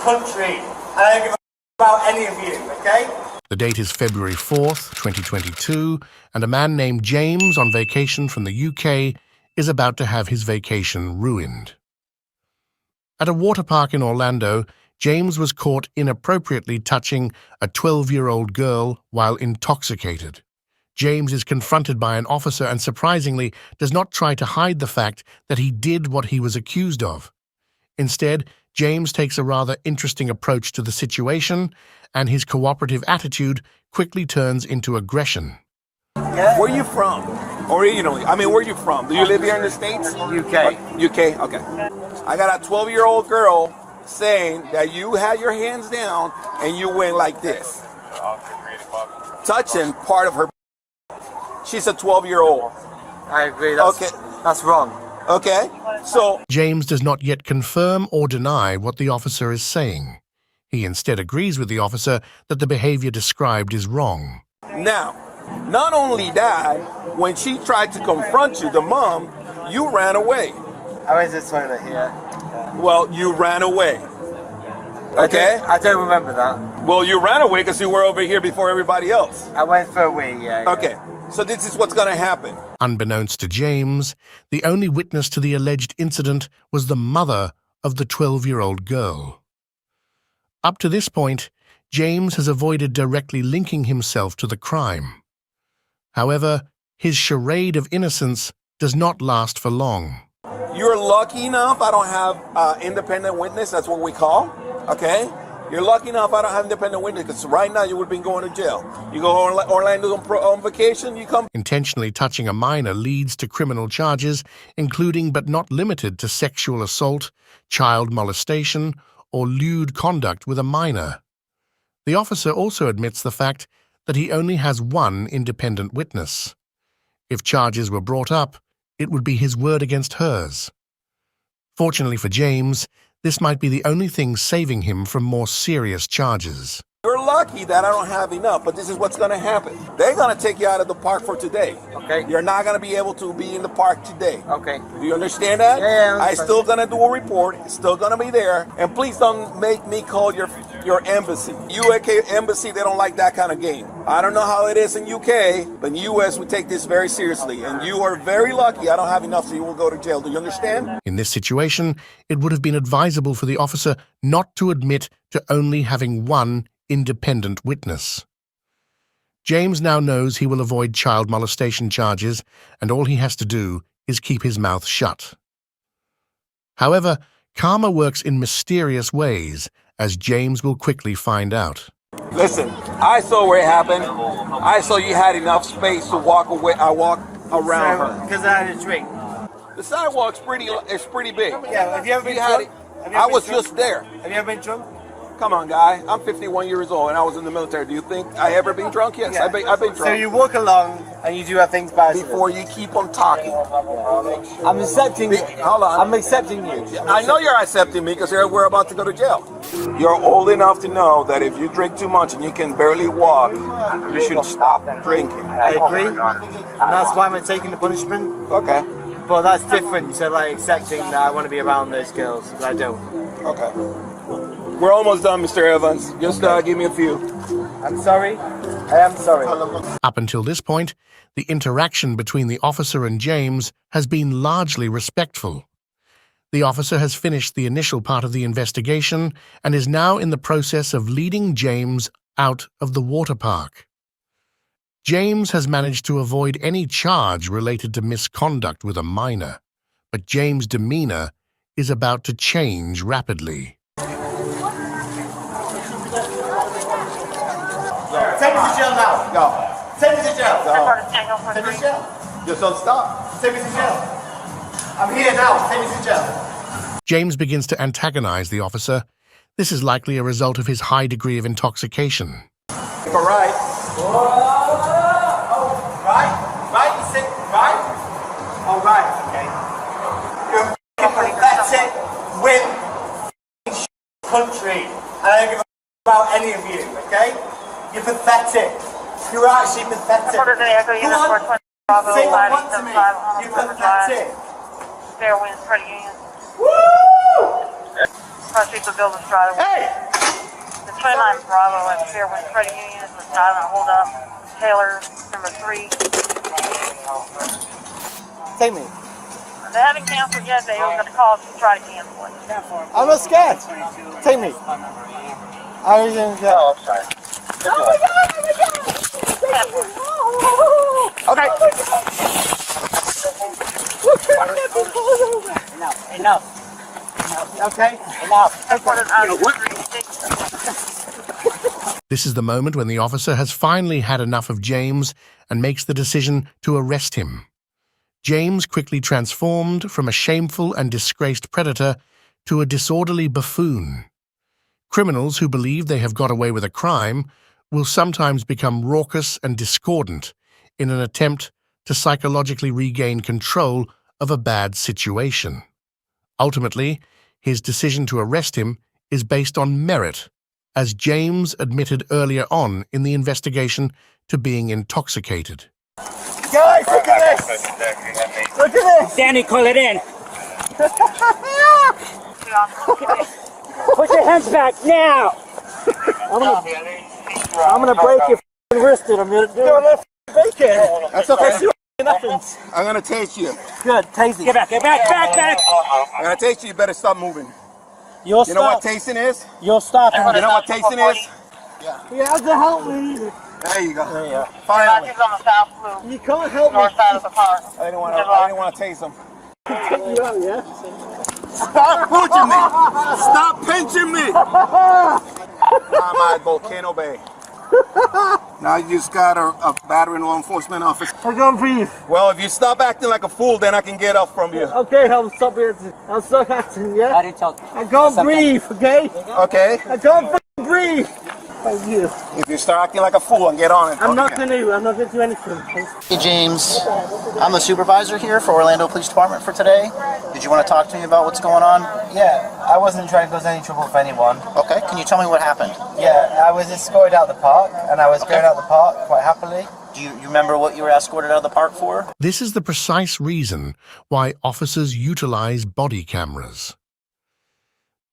country, and I don't give a about any of you, okay? The date is February 4th, 2022, and a man named James on vacation from the UK is about to have his vacation ruined. At a water park in Orlando, James was caught inappropriately touching a 12-year-old girl while intoxicated. James is confronted by an officer and surprisingly does not try to hide the fact that he did what he was accused of. Instead, James takes a rather interesting approach to the situation, and his cooperative attitude quickly turns into aggression. Where are you from? Originally, where are you from? Do you live here in the States? UK. UK, okay. I got a 12-year-old girl saying that you had your hands down and you went like this, touching part of her. She's a 12-year-old. I agree, that's wrong. Okay, so James does not yet confirm or deny what the officer is saying. He instead agrees with the officer that the behavior described is wrong. now, not only that, when she tried to confront you, the mom, you ran away. I went to the toilet here. Well, you ran away. Okay? I don't remember that. Well, you ran away because you were over here before everybody else. I went for a wee, yeah. Okay, so this is what's going to happen. Unbeknownst to James, the only witness to the alleged incident was the mother of the 12-year-old girl. Up to this point, James has avoided directly linking himself to the crime. However, his charade of innocence does not last for long. You're lucky enough I don't have independent witness, that's what we call, okay? You're lucky enough I don't have independent witness because right now you would have been going to jail. You go to Orlando on vacation, you come. Intentionally touching a minor leads to criminal charges, including but not limited to sexual assault, child molestation, or lewd conduct with a minor. The officer also admits the fact that he only has one independent witness. If charges were brought up, it would be his word against hers. Fortunately for James, this might be the only thing saving him from more serious charges. You're lucky that I don't have enough, but this is what's going to happen. They're going to take you out of the park for today. Okay. You're not going to be able to be in the park today. Okay. Do you understand that? Yeah. I'm still going to do a report. It's still going to be there. And please don't make me call your embassy. UK embassy, they don't like that kind of game. I don't know how it is in UK, but in US, we take this very seriously. And you are very lucky I don't have enough so you will go to jail. Do you understand? In this situation, it would have been advisable for the officer not to admit to only having one independent witness. James now knows he will avoid child molestation charges, and all he has to do is keep his mouth shut. However, karma works in mysterious ways, as James will quickly find out. Listen, I saw where it happened. I saw you had enough space to walk away. I walked around her. Because I had a drink. The sidewalk's pretty big. Yeah, have you ever been You had drunk? it. I was just there. Have you ever been drunk? Come on, guy. I'm 51 years old and I was in the military. Do you think I ever been drunk? Yes, Yeah. I've been drunk. So you walk along and you do have things by accident. Before you keep on talking. I'm accepting you. Hold on. I'm accepting you. I know you're accepting me because we're about to go to jail. You're old enough to know that if you drink too much and you can barely walk, you should stop drinking. I agree. And that's why I'm taking the punishment. Okay. But that's different to like accepting that I want to be around those girls. But I don't. Okay. We're almost done, Mr. Evans. Just give me a few. I'm sorry. I am sorry. Up until this point, the interaction between the officer and James has been largely respectful. The officer has finished the initial part of the investigation and is now in the process of leading James out of the water park. James has managed to avoid any charge related to misconduct with a minor, but James' demeanor is about to change rapidly. Take me to jail now. Go. Take me to jail. Go. Take me to jail. Just don't stop. Take me to jail. I'm here now. Take me to jail. James begins to antagonize the officer. This is likely a result of his high degree of intoxication. All right. Right, you sit, right? All right, okay. You're pathetic with country, and I don't give a about any of you, okay? You're pathetic. You're actually pathetic. Go on, say what to me. You're pathetic. Woo! Hey! The 29 Bravo at Fairwind Credit Union is the silent hold up. Taylor, number 3. Take me. They haven't canceled yet. They were going to call us to try to cancel it. I'm not scared. Take me. I was in jail. Oh, I'm sorry. Oh my god! Oh my god! Okay. Enough. Okay? Enough. This is the moment when the officer has finally had enough of James and makes the decision to arrest him. James quickly transformed from a shameful and disgraced predator to a disorderly buffoon. Criminals who believe they have got away with a crime will sometimes become raucous and discordant in an attempt to psychologically regain control of a bad situation. Ultimately, his decision to arrest him is based on merit, as James admitted earlier on in the investigation to being intoxicated. Guys, look at this! Look at this! Danny, call it in. Put your hands back now. I'm gonna break your wrist in a minute, dude. Break it. That's okay. Nothing. I'm gonna taste you. Good, tasty. Get back. I'm gonna taste you. You better stop moving. You'll You know what tasting is? You'll stop. You know what tasting is? You have to help me. There you go. There you go. Finally. He's on the south blue, You can't help me. north side of the park. I didn't want to taste them. You out, yeah? Stop pinching me! Stop pinching me! I'm at Volcano Bay. Now you just got a battery law enforcement officer. I can't breathe. Well, if you stop acting like a fool, then I can get up from you. Okay, I'll stop acting. I'll stop acting, yeah? I didn't talk. I can't breathe, okay? Okay? I can't fucking breathe. Thank you. If you start acting like a fool and get on it. I'm not gonna do anything. Hey James, I'm the supervisor here for Orlando Police Department for today. Did you want to talk to me about what's going on? Yeah, I wasn't trying to cause any trouble for anyone. Okay, can you tell me what happened? Yeah, I was escorted out of the park, and I was going out of the park quite happily. Do you remember what you were escorted out of the park for? This is the precise reason why officers utilize body cameras.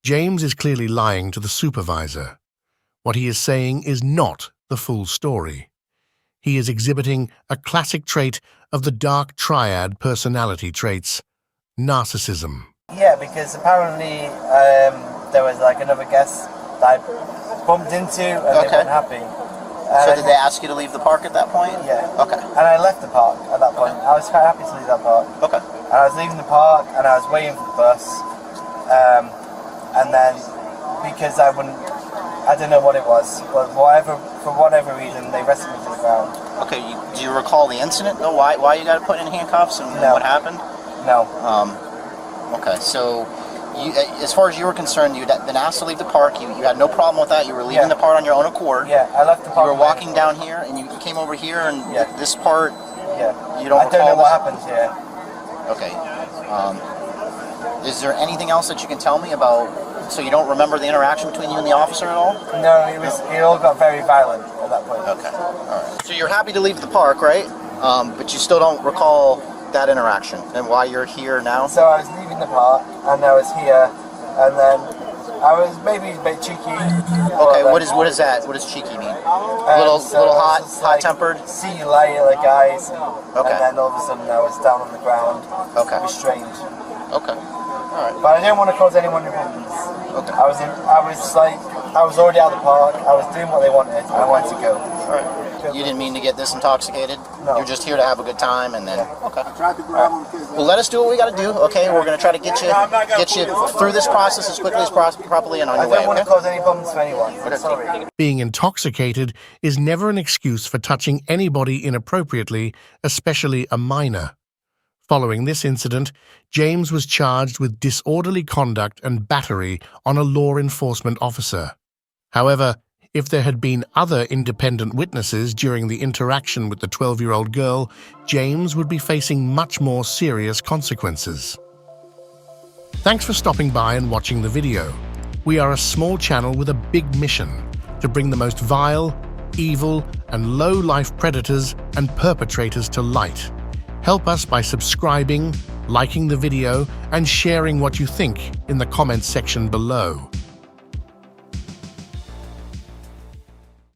James is clearly lying to the supervisor. What he is saying is not the full story. He is exhibiting a classic trait of the dark triad personality traits, narcissism. Yeah, because apparently there was like another guest that I bumped into and they weren't happy. So did they ask you to leave the park at that point? Yeah. Okay. And I left the park at that point. I was quite happy to leave that park. Okay. And I was leaving the park and I was waiting for the bus. And then because I don't know what it was, but for whatever reason, they arrested me to the ground. Okay, do you recall the incident though? Why you got put in handcuffs and No. what happened? No. Okay, so you, as far as you were concerned, you'd been asked to leave the park. You had no problem with that. You were leaving the park on your own accord. Yeah, I left the park. You were walking down here and you came over here and this part, Yeah. you don't I don't know recall what this? happened here. Okay. Is there anything else that you can tell me about? So you don't remember the interaction between you and the officer at all? No, it all got very violent at that point. Okay. All right. So you're happy to leave the park, right? But you still don't recall that interaction and why you're here now? So I was leaving the park and I was here, and then I was maybe a bit cheeky. Okay. What is that? What does cheeky mean? A little hot-tempered. See you later, guys. Okay. And then all of a sudden I was down on the ground. Okay. Restrained. Okay. All right. But I didn't want to cause anyone problems. Okay. I was already out of the park. I was doing what they wanted. And I wanted to go. All right. You didn't mean to get this intoxicated? No. You're just here to have a good time and then... Okay. Tried to grab him. Well, let us do what we got to do, okay? We're going to try to get you through this process as quickly as properly and on I your way, don't want okay? to cause any problems for anyone. I'm sorry. Being intoxicated is never an excuse for touching anybody inappropriately, especially a minor. Following this incident, James was charged with disorderly conduct and battery on a law enforcement officer. However, if there had been other independent witnesses during the interaction with the 12-year-old girl, James would be facing much more serious consequences. Thanks for stopping by and watching the video. We are a small channel with a big mission to bring the most vile, evil, and low-life predators and perpetrators to light. Help us by subscribing, liking the video, and sharing what you think in the comments section below.